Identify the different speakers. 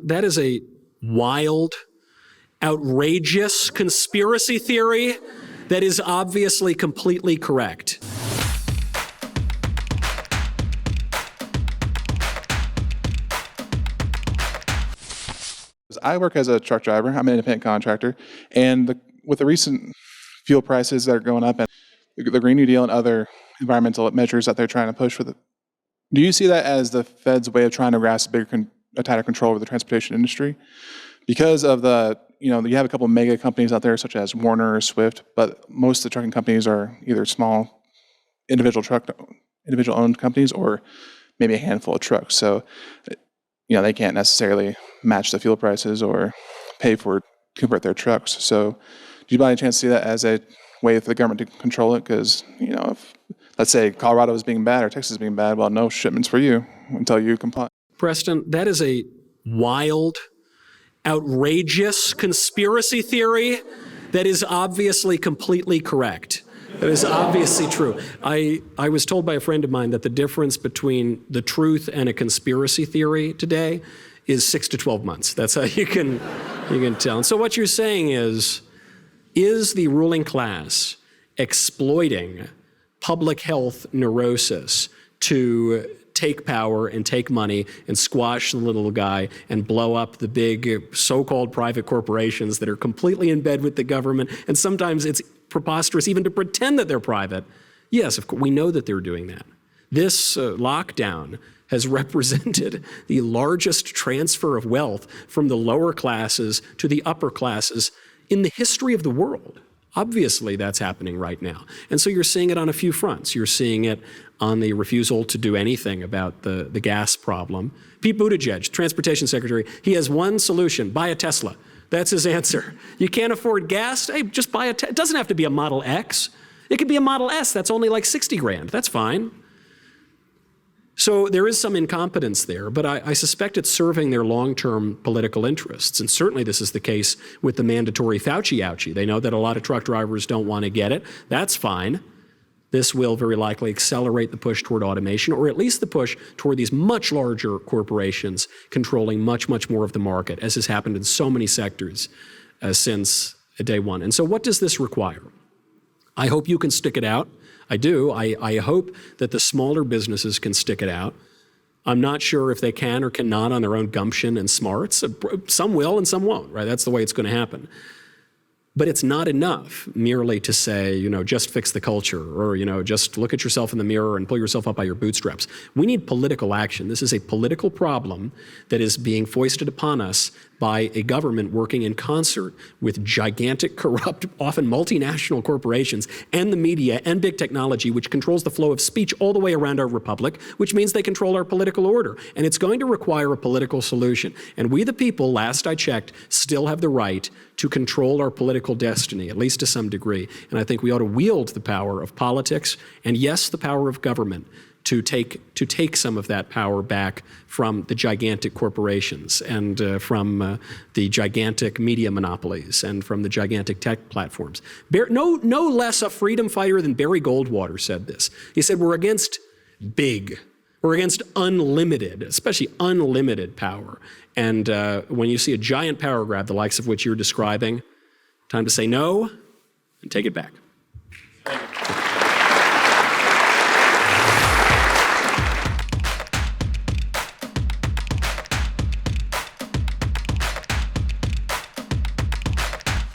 Speaker 1: that is a wild, outrageous conspiracy theory that is obviously completely correct.
Speaker 2: I work as a truck driver. I'm an independent contractor. And with the recent fuel prices that are going up and the Green New Deal and other environmental measures that they're trying to push do you see that as the Fed's way of trying to grasp a tighter control over the transportation industry? Because of you have a couple of mega companies out there such as Werner or Swift, but most of the trucking companies are either small individual owned companies or maybe a handful of trucks. So, they can't necessarily match the fuel prices or pay to convert their trucks. So do you by any chance see that as a way for the government to control it? Because, if, let's say, Colorado is being bad or Texas is being bad, well, no shipments for you until you comply.
Speaker 1: Preston, that is a wild, outrageous conspiracy theory that is obviously completely correct. That is obviously true. I was told by a friend of mine that the difference between the truth and a conspiracy theory today is 6 to 12 months. That's how you can tell. And so what you're saying is the ruling class exploiting public health neurosis to take power and take money and squash the little guy and blow up the big so-called private corporations that are completely in bed with the government, and sometimes it's preposterous even to pretend that they're private. Yes, of course, we know that they're doing that. This lockdown has represented the largest transfer of wealth from the lower classes to the upper classes in the history of the world. Obviously, that's happening right now. And so you're seeing it on a few fronts. You're seeing it on the refusal to do anything about the gas problem. Pete Buttigieg, transportation secretary, he has one solution: buy a Tesla. That's his answer. You can't afford gas? Hey, just buy it doesn't have to be a Model X. It could be a Model S. That's only like 60 grand. That's fine. So there is some incompetence there, but I suspect it's serving their long-term political interests. And certainly this is the case with the mandatory Fauci ouchie. They know that a lot of truck drivers don't want to get it. That's fine. This will very likely accelerate the push toward automation, or at least the push toward these much larger corporations controlling much, much more of the market, as has happened in so many sectors since day one. And so what does this require? I hope you can stick it out. I do. I hope that the smaller businesses can stick it out. I'm not sure if they can or cannot on their own gumption and smarts. Some will and some won't, right? That's the way it's going to happen. But it's not enough merely to say, just fix the culture, or, just look at yourself in the mirror and pull yourself up by your bootstraps. We need political action. This is a political problem that is being foisted upon us by a government working in concert with gigantic, corrupt, often multinational corporations and the media and big technology, which controls the flow of speech all the way around our republic, which means they control our political order. And it's going to require a political solution. And we, the people, last I checked, still have the right to control our political destiny, at least to some degree. And I think we ought to wield the power of politics and, yes, the power of government to take some of that power back from the gigantic corporations and from the gigantic media monopolies and from the gigantic tech platforms. No less a freedom fighter than Barry Goldwater said this. He said, we're against big. We're against unlimited, especially unlimited power. And when you see a giant power grab, the likes of which you're describing, time to say no and take it back. Thank you.